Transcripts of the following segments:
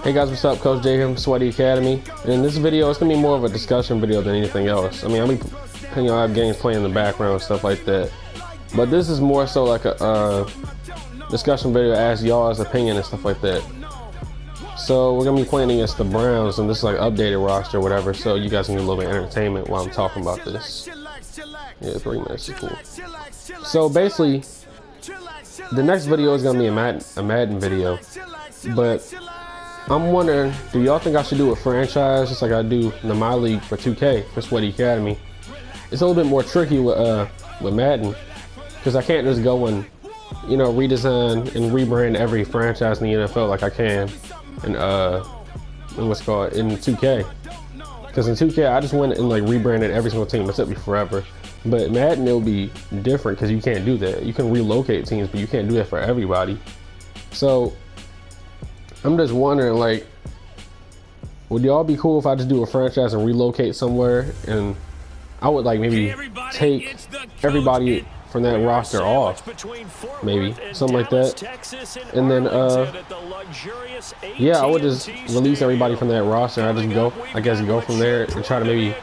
Hey guys, what's up? Coach J here from Sweaty Academy. And in this video, it's gonna be more of a discussion video than anything else. I mean, I have games playing in the background and stuff like that, but this is more so like a discussion video to ask y'all's opinion and stuff like that. So we're gonna be playing against the Browns, and this is like updated roster or whatever, so you guys can get a little bit of entertainment while I'm talking about this. Yeah, 3 minutes is cool. So basically, the next video is gonna be a Madden video, but I'm wondering, do y'all think I should do a franchise just like I do in the My League for 2K for Sweaty Academy? It's a little bit more tricky with Madden, because I can't just go and redesign and rebrand every franchise in the NFL like I can in what's called in 2K. Because in 2K I just went and like rebranded every single team. It took me forever. But Madden, it'll be different because you can't do that. You can relocate teams, but you can't do that for everybody. So I'm just wondering, like, would y'all be cool if I just do a franchise and relocate somewhere, and I would like maybe take everybody from that roster off, maybe something like that, and then yeah, I would just release everybody from that roster. I just go from there and try to maybe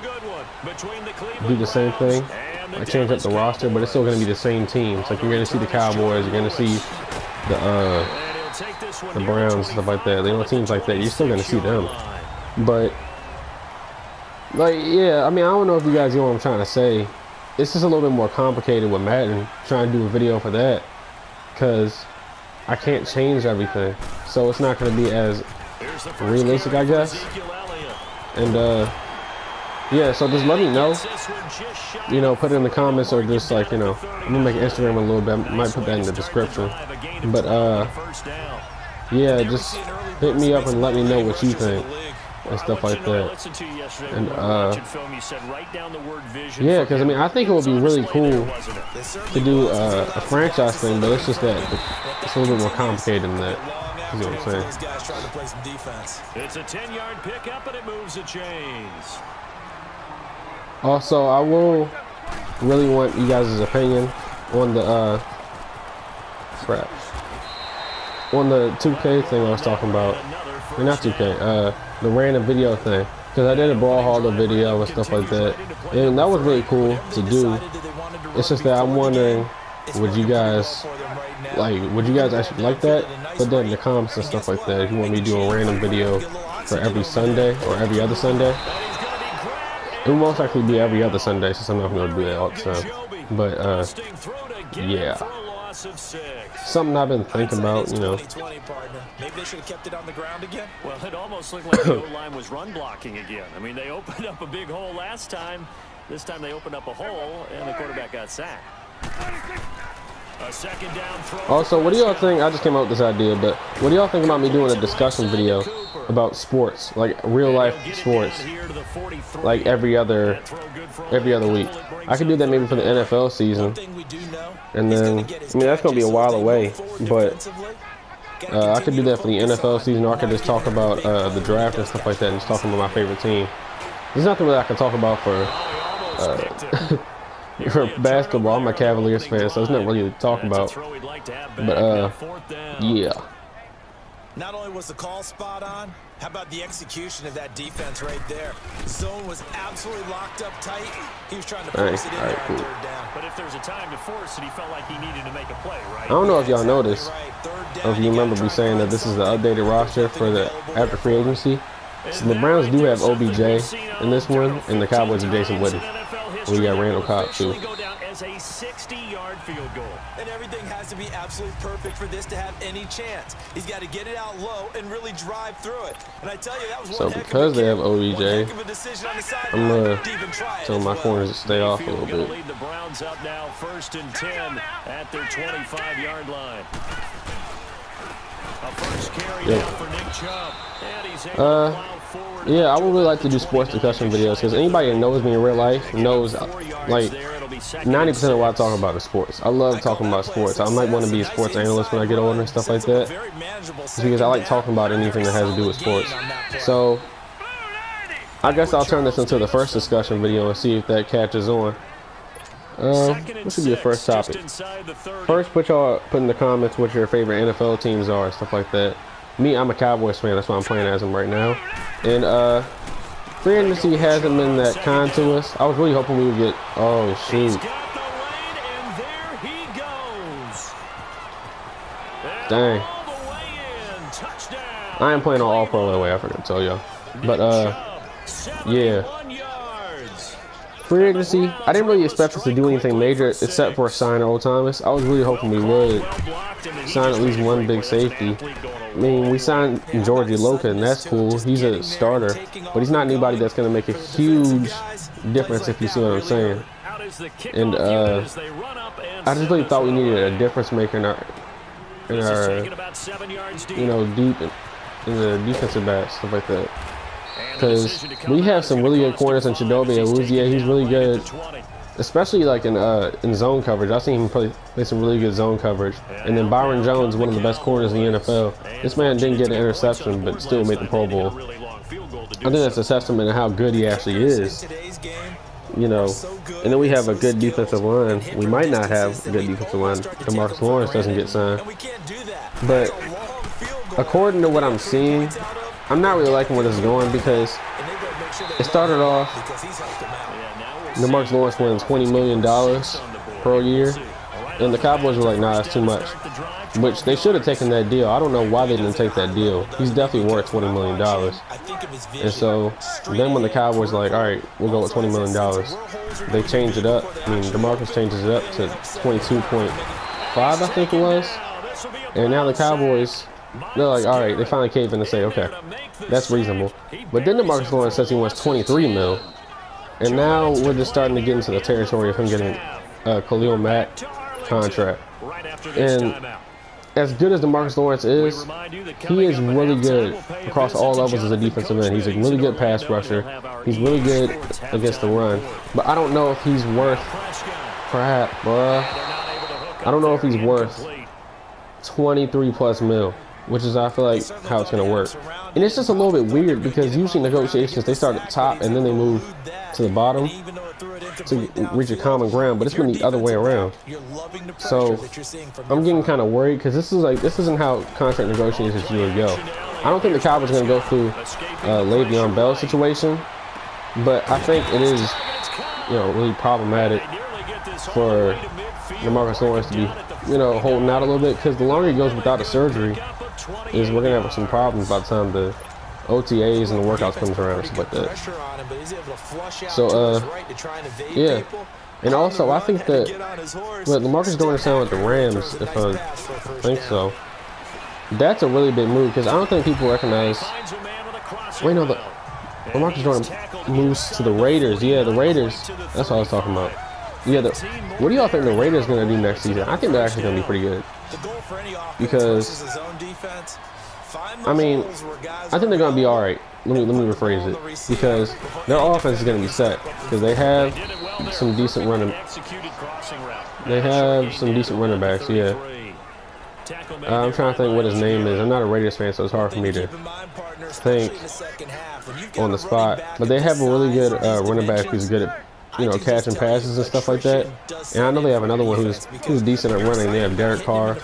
do the same thing. I change up the roster, but it's still going to be the same teams. Like, you're going to see the Cowboys, you're going to see the Browns, stuff like that. Teams like that, you're still going to see them. But like, yeah, I mean, I don't know if you guys know what I'm trying to say. It's just a little bit more complicated with Madden, trying to do a video for that, because I can't change everything, so it's not going to be as realistic, I guess. And yeah, so just let me know, put it in the comments, or just like, I'm gonna make an Instagram a little bit. I might put that in the description. But yeah, just hit me up and let me know what you think and stuff like that. And yeah, because I mean, I think it would be really cool to do a franchise thing, but it's just that it's a little bit more complicated than that. You know what I'm saying? It's a 10-yard pickup, and it moves the chains. Also, I will really want you guys' opinion on the on the 2K thing I was talking about. I mean, not 2K, the random video thing, because I did a Brawlhalla video and stuff like that, and that was really cool to do. It's just that I'm wondering, would you guys actually like that? Put that in the comments and stuff like that if you want me to do a random video for every Sunday or every other Sunday. It will most likely be every other Sunday, since I'm not going to do that all the time. But yeah, something I've been thinking about, Maybe they should have kept it on the ground again. Well, it almost looked like the O-line was run blocking again. I mean, they opened up a big hole last time. This time they opened up a hole, and the quarterback got sacked. A second down throw. Also, what do y'all think? I just came up with this idea, but what do y'all think about me doing a discussion video about sports, like real life sports, like every other week? I could do that maybe for the NFL season, and then, I mean, that's gonna be a while away, but I could do that for the NFL season, or I could just talk about the draft and stuff like that, and just talking about my favorite team. There's nothing really I can talk about for for basketball. I'm a Cavaliers fan, so it's not really to talk about. But yeah. Not only was the call spot on, how about the execution of that defense right there? Zone was absolutely locked up tight. He was trying to force it in there on third down. But if there's a time to force it, he felt like he needed to make a play, right? I don't know if y'all noticed, or if you remember me saying that this is the updated roster for the after free agency. So the Browns do have OBJ in this one, and the Cowboys have Jason Witten. We got Randall Cobb too. As a 60-yard field goal. And everything has to be absolutely perfect for this to have any chance. He's got to get it out low and really drive through it. And I tell you, that was so because they have OBJ, I'm gonna tell my corners to stay off a little bit. Lead the Browns up now, 1st and 10 at their 25-yard line. A first carry down for Nick Chubb. And he's able to plow forward. Yeah, I would really like to do sports discussion videos, because anybody that knows me in real life knows, like, 90% of what I talk about is sports. I love talking about sports. I might want to be a sports analyst when I get older and stuff like that, just because I like talking about anything that has to do with sports. So I guess I'll turn this into the first discussion video and see if that catches on. What should be the first topic? First, put in the comments what your favorite NFL teams are, stuff like that. Me, I'm a Cowboys fan. That's why I'm playing as him right now. And free agency hasn't been that kind to us. I was really hoping we would get. Oh shoot! Dang. I am playing on All Pro that way. I forgot to tell y'all. But yeah. Free agency, I didn't really expect us to do anything major except for sign Earl Thomas. I was really hoping we would sign at least one big safety. I mean, we signed Georgie Loca, and that's cool. He's a starter, but he's not anybody that's going to make a huge difference, if you see what I'm saying. And I just really thought we needed a difference maker in our you know, deep in the defensive back, stuff like that. Because we have some really good corners in Chidobe and Wuzie. He's really good, especially like in zone coverage. I've seen him play some really good zone coverage. And then Byron Jones, one of the best corners in the NFL. This man didn't get an interception, but still made the Pro Bowl. I think that's a testament to how good he actually is. You know, and then we have a good defensive line. We might not have a good defensive line. DeMarcus Lawrence doesn't get signed. But according to what I'm seeing, I'm not really liking where this is going because it started off, DeMarcus Lawrence wins $20 million per year, and the Cowboys were like, nah, that's too much, which they should have taken that deal. I don't know why they didn't take that deal. He's definitely worth $20 million. And so then when the Cowboys were like, all right, we'll go with $20 million, they changed it up. I mean, DeMarcus changes it up to 22.5, I think it was. And now the Cowboys, they're like, all right, they finally cave in and say, okay, that's reasonable. But then DeMarcus Lawrence says he wants 23 mil. And now we're just starting to get into the territory of him getting a Khalil Mack contract. And as good as DeMarcus Lawrence is, he is really good across all levels as a defensive end. He's a really good pass rusher. He's really good against the run. But I don't know if he's worth, crap, bruh. I don't know if he's worth 23 plus mil. Which is, I feel like, how it's going to work. And it's just a little bit weird because usually negotiations, they start at the top and then they move to the bottom to reach a common ground, but it's been the other way around. So I'm getting kind of worried because this isn't how contract negotiations usually go. I don't think the Cowboys are going to go through Le'Veon Bell situation, but I think it is, you know, really problematic for DeMarcus Lawrence to be, you know, holding out a little bit because the longer he goes without a surgery, is we're gonna have some problems by the time the OTAs and the workouts comes around and stuff like that. So yeah, and also I think that LaMarcus going to sign with the Rams, if I think so, that's a really big move because I don't think people recognize. Wait, no, LaMarcus Jordan moves to the Raiders. Yeah, the Raiders. That's what I was talking about. Yeah, what do y'all think the Raiders going to do next season? I think they're actually going to be pretty good. Because, I mean, I think they're going to be all right. Let me rephrase it. Because their offense is going to be set. Because they have some decent running. They have some decent running backs. Yeah. I'm trying to think what his name is. I'm not a Raiders fan, so it's hard for me to think on the spot. But they have a really good running back who's good at, you know, catching passes and stuff like that. And I know they have another one who's decent at running. They have Derek Carr.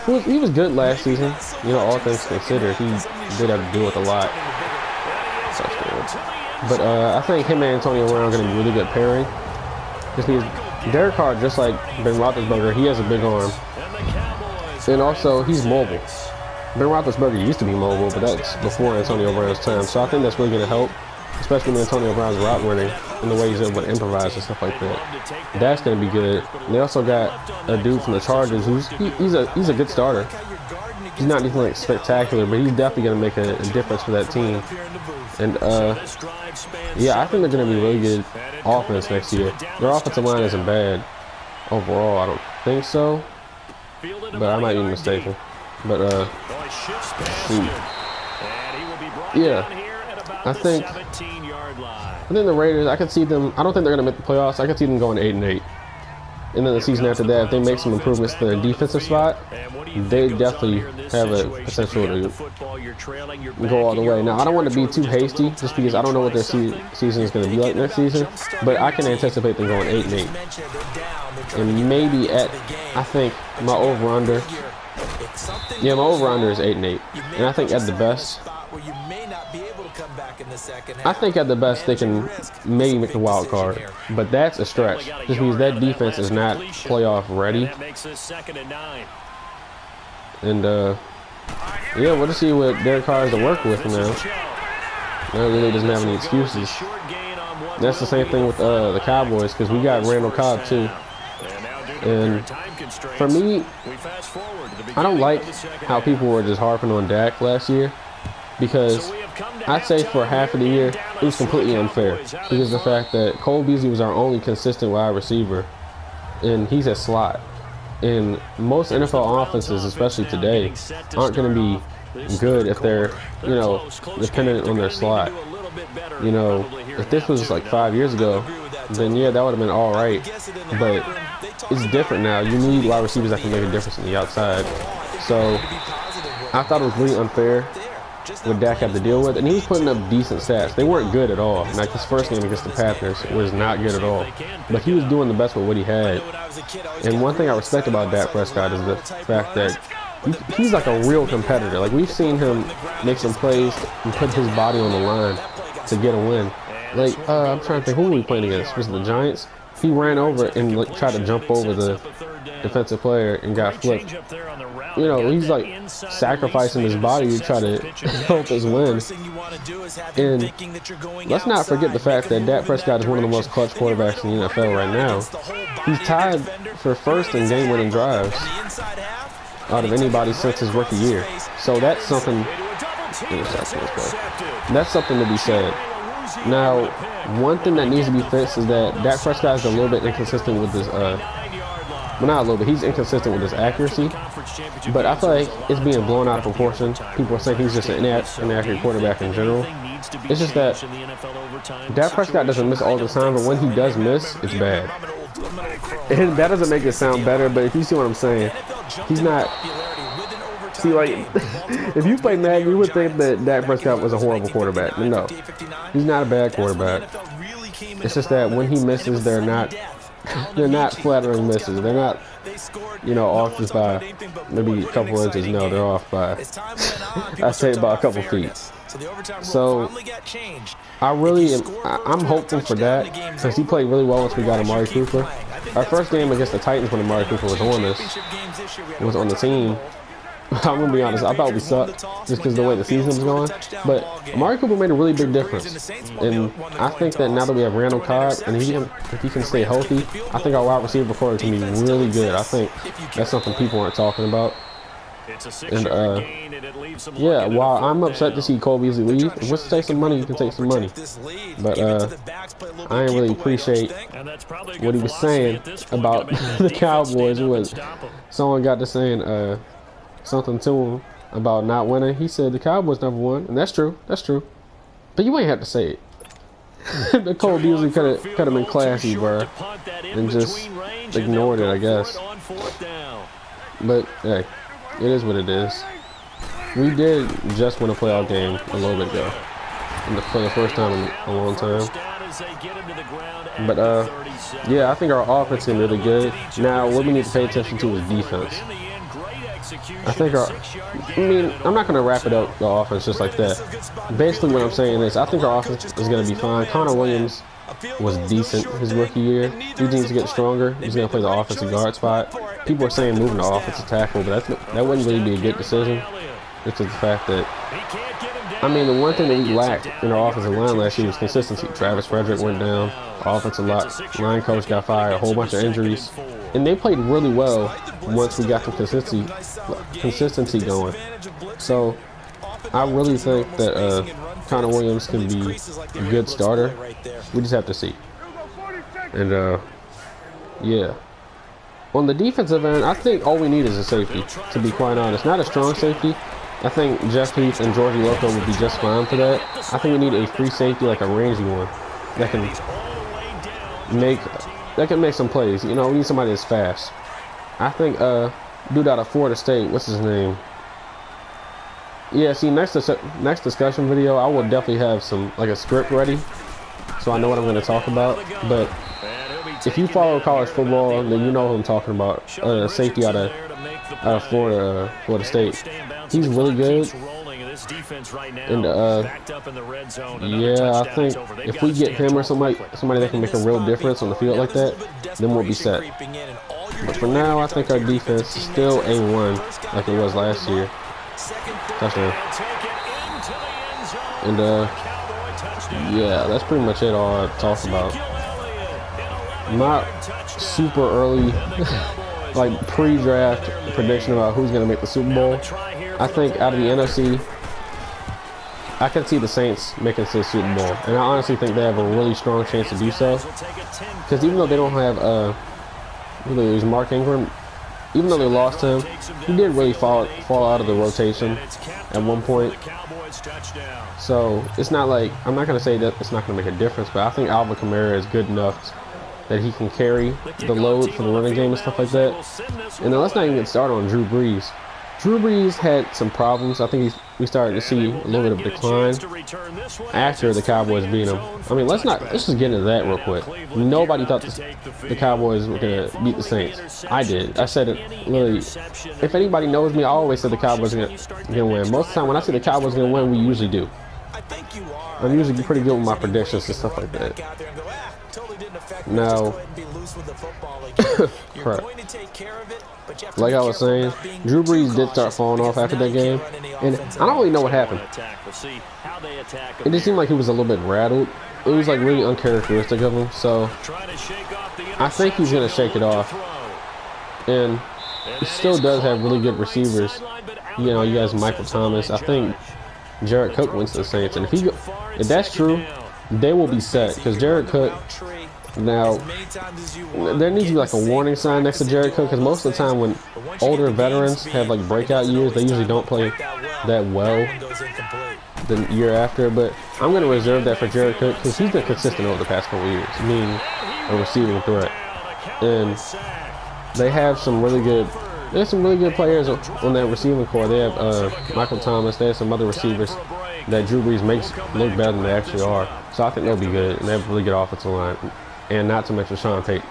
He was good last season. You know, all things considered, he did have to deal with a lot. But I think him and Antonio Brown are going to be a really good pairing. Just because Derek Carr, just like Ben Roethlisberger, he has a big arm. And also, he's mobile. Ben Roethlisberger used to be mobile, but that's before Antonio Brown's time. So I think that's really going to help, especially when Antonio Brown's route running and the way he's able to improvise and stuff like that. That's going to be good. And they also got a dude from the Chargers who's he's a good starter. He's not anything like spectacular, but he's definitely going to make a difference for that team. And yeah, I think they're going to be really good offense next year. Their offensive line isn't bad overall. I don't think so, but I might be mistaken. But yeah, I think the Raiders, I could see them. I don't think they're going to make the playoffs. I could see them going 8-8. And then the season after that, if they make some improvements to their defensive spot, they definitely have a potential to go all the way. Now, I don't want to be too hasty just because I don't know what their season is going to be like next season, but I can anticipate them going 8-8. And maybe I think my over-under Yeah, my over-under is 8-8, and I think at the best, I think at the best they can maybe make the wild card, but that's a stretch. Just means that defense is not playoff ready. And yeah, we'll just see what Derek Carr has to work with now. Now he really doesn't have any excuses. That's the same thing with the Cowboys, because we got Randall Cobb too. And for me, I don't like how people were just harping on Dak last year, because I'd say for half of the year it was completely unfair, because the fact that Cole Beasley was our only consistent wide receiver, and he's a slot. And most NFL offenses, especially today, aren't going to be good if they're, you know, dependent on their slot. You know, if this was like 5 years ago, then yeah, that would have been all right. But it's different now. You need wide receivers that can make a difference on the outside. So I thought it was really unfair what Dak had to deal with, and he was putting up decent stats. They weren't good at all. Like his first game against the Panthers was not good at all, but he was doing the best with what he had. And one thing I respect about Dak Prescott is the fact that he's like a real competitor. Like, we've seen him make some plays and put his body on the line to get a win. Like, I'm trying to think, who were we playing against? Was it the Giants? He ran over and like, tried to jump over the defensive player and got flipped. You know, he's like sacrificing his body to try to help us win. And let's not forget the fact that Dak Prescott is one of the most clutch quarterbacks in the NFL right now. He's tied for first in game-winning drives out of anybody since his rookie year. So that's something. That's something to be said. Now, one thing that needs to be fixed is that Dak Prescott is a little bit inconsistent with his, well, not a little bit, he's inconsistent with his accuracy, but I feel like it's being blown out of proportion. People are saying he's just an inaccurate quarterback in general. It's just that Dak Prescott doesn't miss all the time, but when he does miss, it's bad. And that doesn't make it sound better, but if you see what I'm saying, he's not. See, like, if you play Madden, you would think that Dak Prescott was a horrible quarterback. But no, he's not a bad quarterback. It's just that when he misses, they're not flattering misses. They're not, you know, off just by maybe a couple inches. No, they're off by, I say about a couple feet. So I'm hopeful for that, because he played really well once we got Amari Cooper. Our first game against the Titans when Amari Cooper was on the team. I'm gonna be honest, I thought we sucked just because of the way the season was going. But Amari Cooper made a really big difference, and I think that now that we have Randall Cobb and if he can stay healthy, I think our wide receiver core can be really good. I think that's something people aren't talking about. And yeah, while I'm upset to see Cole Beasley leave, if you want to take some money, you can take some money. But I didn't really appreciate what he was saying about the Cowboys. Was someone got to saying something to him about not winning. He said the Cowboys never won, and that's true. That's true. But you ain't have to say it. The Cole Beasley could have been classy, bro, and just ignored it, I guess. But hey, it is what it is. We did just win a playoff game a little bit ago, for the first time in a long time. But yeah, I think our offense is really good. Now, what we need to pay attention to is defense. I think I'm not going to wrap it up, the offense, just like that. Basically what I'm saying is I think our offense is going to be fine. Connor Williams was decent his rookie year. He needs to get stronger. He's going to play the offensive guard spot. People are saying moving to offensive tackle, but that wouldn't really be a good decision. It's just the fact that, I mean, the one thing that we lacked in our offensive line last year was consistency. Travis Frederick went down. Our offensive line coach got fired. A whole bunch of injuries. And they played really well once we got the consistency going. So I really think that Connor Williams can be a good starter. We just have to see. And yeah. On the defensive end, I think all we need is a safety, to be quite honest. Not a strong safety. I think Jeff Heath and Georgie Loco would be just fine for that. I think we need a free safety, like a rangy one, that can make some plays. You know, we need somebody that's fast. I think dude out of Florida State, what's his name? Yeah, see, next discussion video, I will definitely have a script ready, so I know what I'm going to talk about. But if you follow college football, then you know who I'm talking about. Safety out of out of Florida State. He's really good. And yeah, I think if we get him or somebody that can make a real difference on the field like that, then we'll be set. But for now, I think our defense is still A1 like it was last year. Touchdown. And yeah, that's pretty much it. All I talked about. Not super early, like pre-draft prediction about who's going to make the Super Bowl. I think out of the NFC, I can see the Saints making it to the Super Bowl, and I honestly think they have a really strong chance to do so. Because even though they don't have really Mark Ingram, even though they lost him, he did really fall out of the rotation at one point. So it's not like, I'm not going to say that it's not going to make a difference, but I think Alvin Kamara is good enough that he can carry the load for the running game and stuff like that. And then let's not even get started on Drew Brees. Drew Brees had some problems. I think we started to see a little bit of a decline after the Cowboys beat him. I mean, let's just get into that real quick. Nobody thought the Cowboys were gonna beat the Saints. I did. I said it literally. If anybody knows me, I always said the Cowboys are gonna win. Most of the time, when I say the Cowboys are gonna win, we usually do. I'm usually pretty good with my predictions and stuff like that. Now, crap. Like I was saying, Drew Brees did start falling off after that game, and I don't really know what happened. It just seemed like he was a little bit rattled. It was like really uncharacteristic of him, so I think he's going to shake it off. And he still does have really good receivers. You know, you guys, Michael Thomas. I think Jared Cook went to the Saints, and if that's true, they will be set, because Jared Cook. Now, there needs to be like a warning sign next to Jared Cook, because most of the time when older veterans have like breakout years, they usually don't play that well the year after. But I'm going to reserve that for Jared Cook, because he's been consistent over the past couple years, being a receiving threat. And they have some really good players on that receiving core. They have Michael Thomas. They have some other receivers that Drew Brees makes look better than they actually are. So I think they'll be good, and they have a really good offensive line. And not to mention Sean Payton.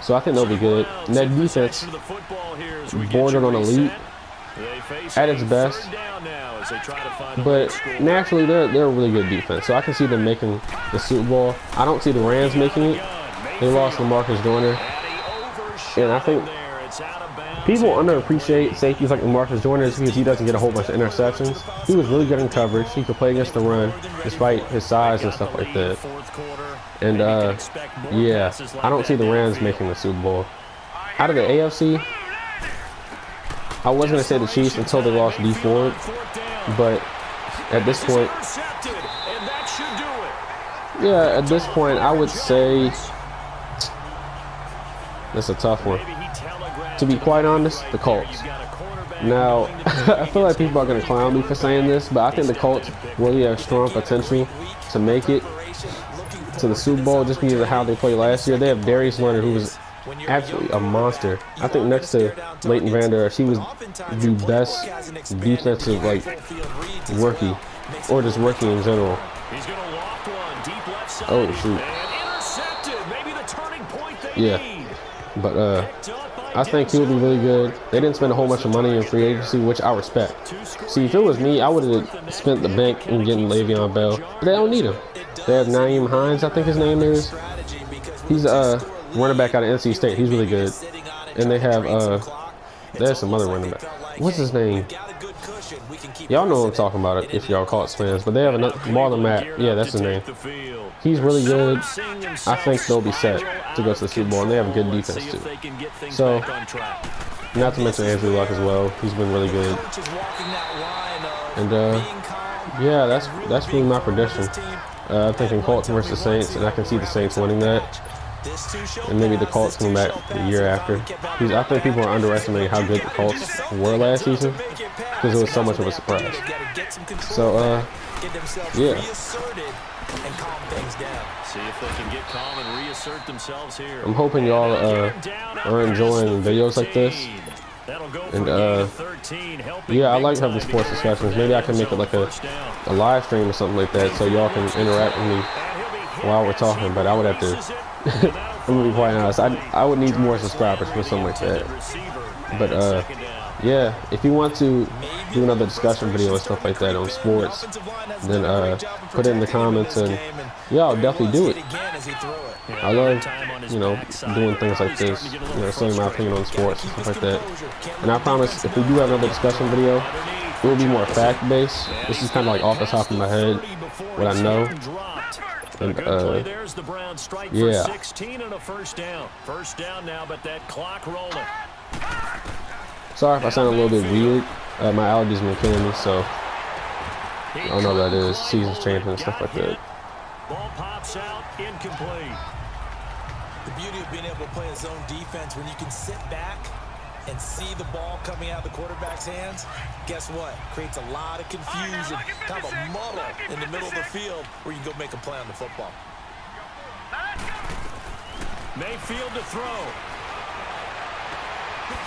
So I think they'll be good. And that defense bordered on elite at its best. But naturally, they're a really good defense. So I can see them making the Super Bowl. I don't see the Rams making it. They lost LaMarcus Joyner. And I think people underappreciate safeties like LaMarcus Joyner because he doesn't get a whole bunch of interceptions. He was really good in coverage. He could play against the run despite his size and stuff like that. And yeah, I don't see the Rams making the Super Bowl. Out of the AFC, I was going to say the Chiefs until they lost D Ford, but at this point, yeah, at this point, I would say that's a tough one. To be quite honest, the Colts. Now, I feel like people are going to clown me for saying this, but I think the Colts really have strong potential to make it to the Super Bowl just because of how they played last year. They have Darius Leonard, who was absolutely a monster. I think next to Leighton Vander Esch, he was the best defensive rookie, or just rookie in general. Oh shoot! Yeah, but I think he'll be really good. They didn't spend a whole bunch of money in free agency, which I respect. See, if it was me, I would have spent the bank in getting Le'Veon Bell, but they don't need him. They have Nyheim Hines, I think his name is. He's running back out of NC State. He's really good. And they have there's some other running back. What's his name? Y'all know what I'm talking about if y'all Colts fans. But they have another Marlon Mack. Yeah, that's his name. He's really good. I think they'll be set to go to the Super Bowl, and they have a good defense too. So, not to mention Andrew Luck as well. He's been really good. And yeah, that's really my prediction. I'm thinking Colts versus Saints, and I can see the Saints winning that. And maybe the Colts coming back the year after. I think people are underestimating how good the Colts were last season because it was so much of a surprise. So, yeah. I'm hoping y'all are enjoying videos like this. And yeah, I like having sports discussions. Maybe I can make it like a live stream or something like that so y'all can interact with me while we're talking, but I would have to I'm gonna be quite honest, I would need more subscribers for something like that. But yeah, if you want to do another discussion video and stuff like that on sports, then put it in the comments, and yeah, I'll definitely do it. I love, you know, doing things like this, you know, saying my opinion on sports and stuff like that. And I promise, if we do have another discussion video, it will be more fact-based. This is kind of like off the top of my head, what I know. And, yeah. 16 and a first down. First down now, but that clock rolling. Sorry if I sound a little bit weird. My allergies been killing me, so I don't know what that is. Seasons changing and stuff like that. Ball pops out, incomplete. The beauty of being able to play a zone defense when you can sit back and see the ball coming out of the quarterback's hands, guess what? Creates a lot of confusion, kind of a muddle in the middle of the field where you can go make a play on the football. Mayfield to throw.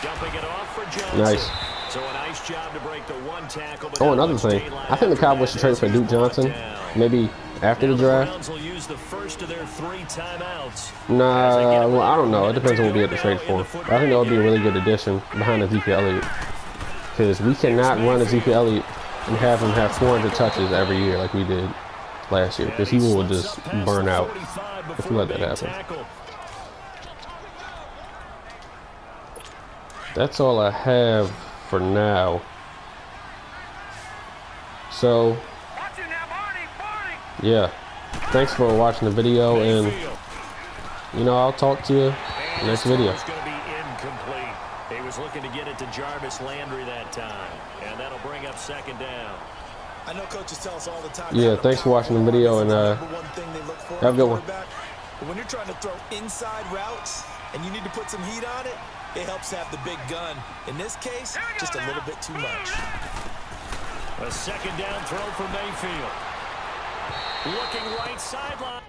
Dumping it off for Johnson. Nice. So a nice job to break the one tackle. Oh, another thing. I think the Cowboys should trade for Duke Johnson. Maybe after the draft. Will use the first of their 3 timeouts. Nah, well, I don't know. It depends on what we have to trade for. But I think that would be a really good addition behind Ezekiel Elliott. Because we cannot run Ezekiel Elliott and have him have 400 touches every year like we did last year. Because he will just burn out if we let that happen. That's all I have for now. So, yeah. Thanks for watching the video, and you know, I'll talk to you next video. He was looking to get it to Jarvis Landry that time, and that'll bring up second down. I know coaches tell us all the time. Yeah, thanks for watching the video, and have a good one. When you're trying to throw inside routes and you need to put some heat on it, it helps have the big gun. In this case, just a little bit too much. A second down throw for Mayfield. Looking right sideline.